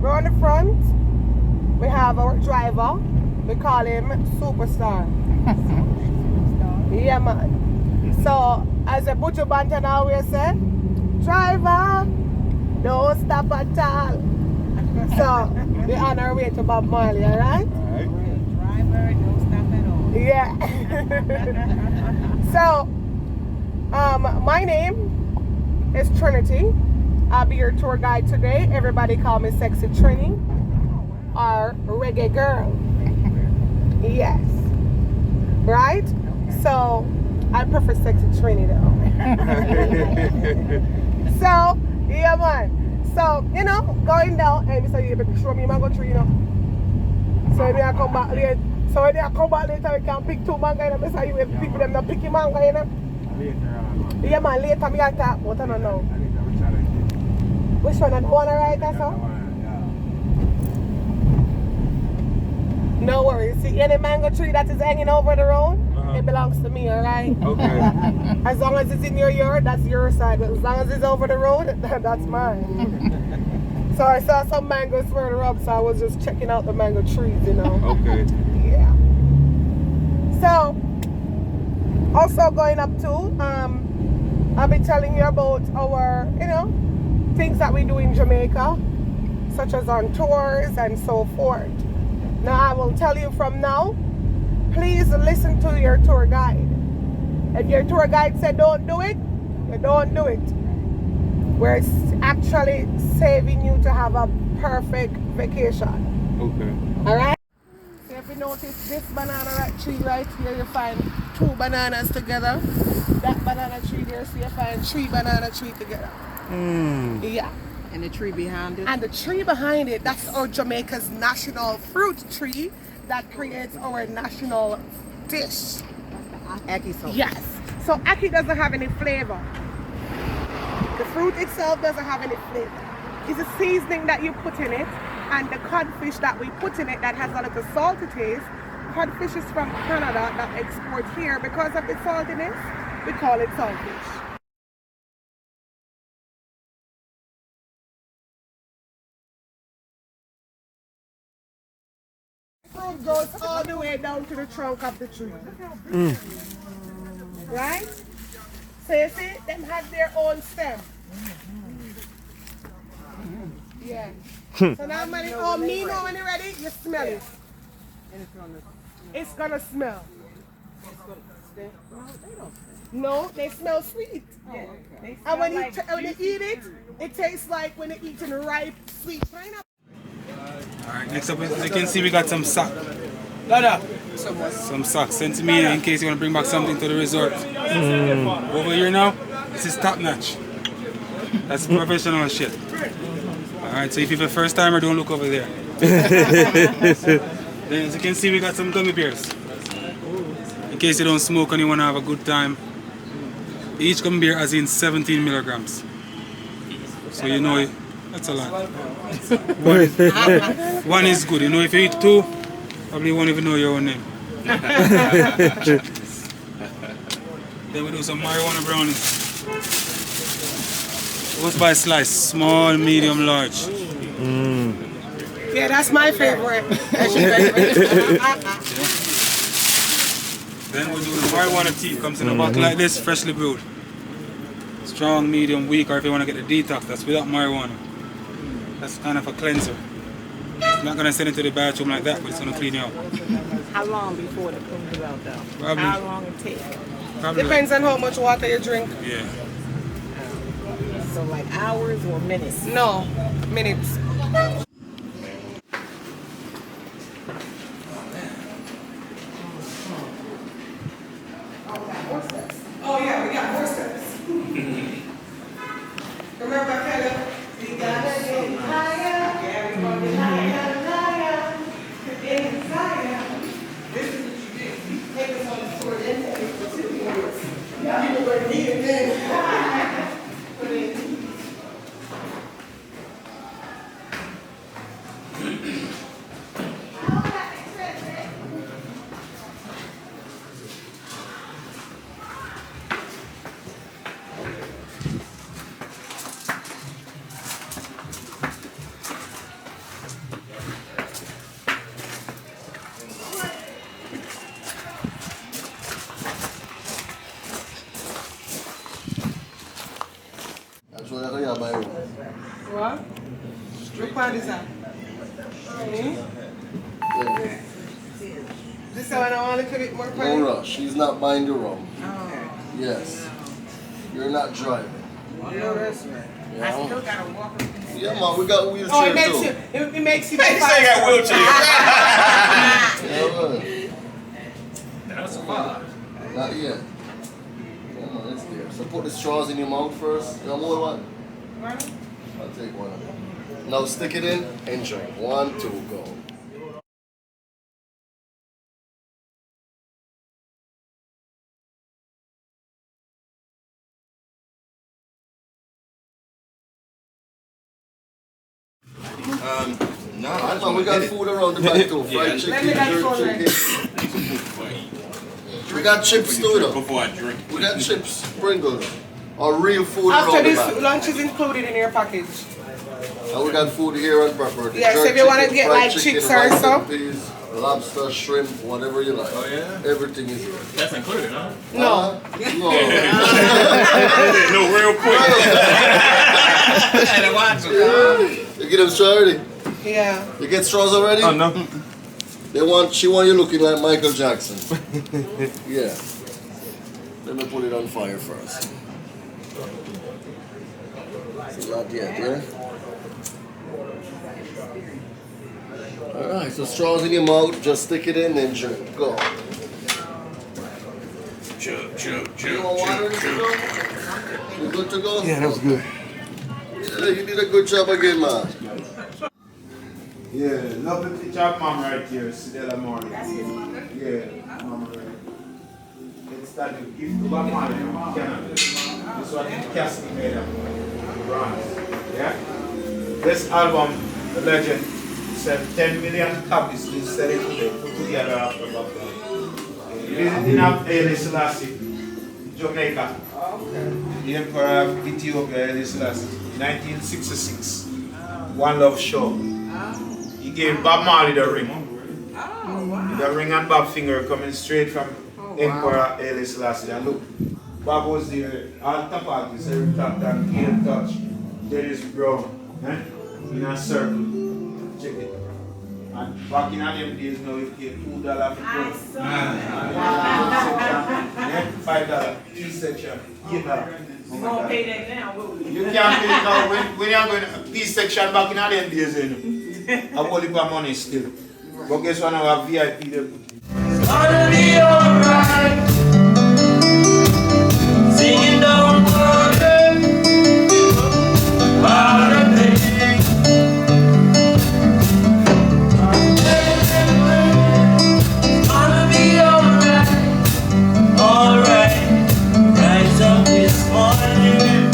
We're on the front. We have our driver. We call him Superstar. Yeah, man. So, as a Butcher Bantan always say, driver, don't stop at all. So, we're on our way to Bob Marley, alright? Driver, don't stop at all. Yeah. So, my name is Trinity. I'll be your tour guide today. Everybody call me Sexy Trini or Reggae Girl. Yes. Right? So, I prefer Sexy Trini though. So, yeah man. So, you know, going down, and so you better show me mango tree, you know. So when I come back later, we can pick 2 mango, you know. So you have people them not picking mango, you know. Yeah man, later me I talk, but I don't know. Which one? The one right or so? No worries. See any mango tree that is hanging over the road? It belongs to me, alright? Okay. As long as it's in your yard, that's your side. But as long as it's over the road, that's mine. So I saw some mangoes further up, so I was just checking out the mango trees, you know. Okay. Yeah. So, also going up to, I'll be telling you about our, you know, things that we do in Jamaica, such as on tours and so forth. Now I will tell you from now, please listen to your tour guide. If your tour guide said don't do it, you don't do it. We're actually saving you to have a perfect vacation. Okay. Alright? So if you notice this banana tree right here, you find 2 bananas together. That banana tree there, so you find 3 banana trees together. Yeah. And the tree behind it? And the tree behind it, that's our Jamaica's national fruit tree that creates our national dish. Ackee sauce. Yes. So ackee doesn't have any flavor. The fruit itself doesn't have any flavor. It's a seasoning that you put in it, and the codfish that we put in it that has a little salty taste. Codfish is from Canada that export here. Because of the saltiness, we call it saltfish. Fruit goes all the way down to the trunk of the tree. Right? So you see, them have their own stem. Yeah. So now when you know when you're ready, you smell it. It's gonna smell. No, they smell sweet. And when you eat it, it tastes like when you're eating ripe sweet pineapple. Alright, next up, as you can see, we got some socks. Some socks sent to me in case you want to bring back something to the resort. Over here now, this is top notch. That's professional shit. Alright, so if you're the first timer, don't look over there. Then as you can see, we got some gummy bears. In case you don't smoke and you want to have a good time. Each gummy bear has in 17 milligrams. So you know that's a lot. One is good. You know, if you eat 2, probably won't even know your own name. Then we do some marijuana brownies. What's by slice? Small, medium, large. Yeah, that's my favorite. Then we do the marijuana tea. Comes in a bottle like this, freshly brewed. Strong, medium, weak, or if you want to get the detox, that's without marijuana. That's kind of a cleanser. It's not going to send it to the bathroom like that, but it's going to clean you out. How long before it comes you out though? Probably. How long it takes? Probably Depends on how much water you drink. Yeah. So like hours or minutes? No, minutes. Oh yeah, we got 4 steps. Remember, Philip? We gotta get higher. Yeah, we're gonna get higher, higher. Get higher. This is what you did. You take us on the tour, then take us for 2 years. Yeah, people were needing this. What? Which part is that? Yeah. This one I want a little bit more No funny. rush. She's not buying the rum. Oh. Yes. You're not driving. No rest, right? Yeah. I still gotta walk. Yeah, man, we got wheelchair Oh, it makes too. you. It makes you. Hey, say you got wheelchair. Yeah, man. That's far. Not yet. Yeah, man, it's there. So put the straws in your mouth first. You want more one? I'll take one of them. Now stick it in and drink. 1, 2, go. No, Right, man, we got food around the back too. Fried chicken, Let me get jerk phone chicken. We got chips too though. before I drink. We got chips, Pringles. Or real food After around the this, back. lunch is included in your package. And we got food here on property. Yes, if you want to get like chips or so. Peas, lobster, shrimp, whatever you like. Oh, yeah? Everything is here. That's included, huh? No. No. No, real quick. Hey, watch it. You get them straw already? Yeah. You get straws already? Oh, no. She want you looking like Michael Jackson. Yeah. Let me put it on fire first. It's not yet, yeah? Alright, so straws in your mouth, just stick it in and drink. Go. Chug, chug, You want water to go? You good to go? Yeah, that was good. Yeah, you did a good job again, man. Yeah, lovely picture of mom right here, Sidella Marley. That's his mother? Yeah, mama right. It's that the gift to Bob Marley from Canada. This one is casting made of bronze. Yeah? This album, the legend, said 10 million copies been selling today, put together after Bob Marley. Visiting of Haile Selassie, Jamaica. The Emperor of Ethiopia, Haile Selassie, 1966. One Love Show. He gave Bob Marley the ring. Oh, wow. The ring and Bob finger coming straight from Emperor Haile Selassie. And look, Bob was there, all top artists, Eric Clapton, Gail Touch, Dennis Brown, in a circle. Check it. And back in them days, now you pay $2 for I food. saw that. $5, tea section, $8. We won't pay that now, will we? You can't pay it now when you're going to tea section back in them days. A whole heap of money still. But guess what, now our VIP they put. Gonna be alright. Singing don't worry about a thing. Gonna be alright, alright. Rise up this morning,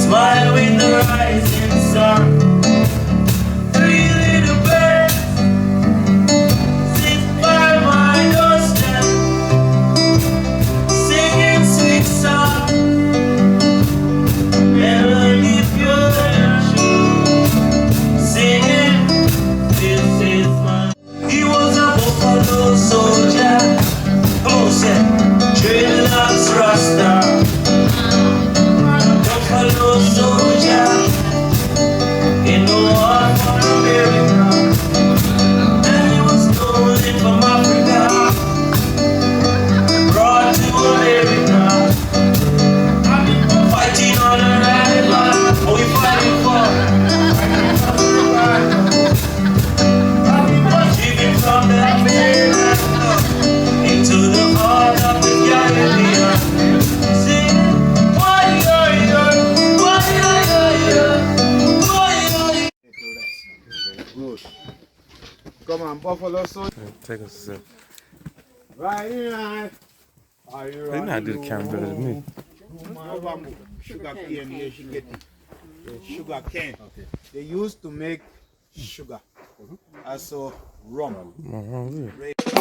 smile with the rising sun. Three little birds sit by my doorstep, singing sweet song. Melody pure and true, singing, this is my. He was a buffalo soldier, oh say, dreadlocks rasta. Buffalo soldier in the war for America. And he was stolen from Africa, brought to America. Fighting on a rival, what we fighting for? Driven from the mainland into the heart of the Caribbean. Singing, why, Good. Come on, Buffalo soldier. Take a sip. Right in. Are you They know how to do the camera better than me. Sugar cane, here she get the sugar cane. They used to make sugar. Also rum. What's wrong with it?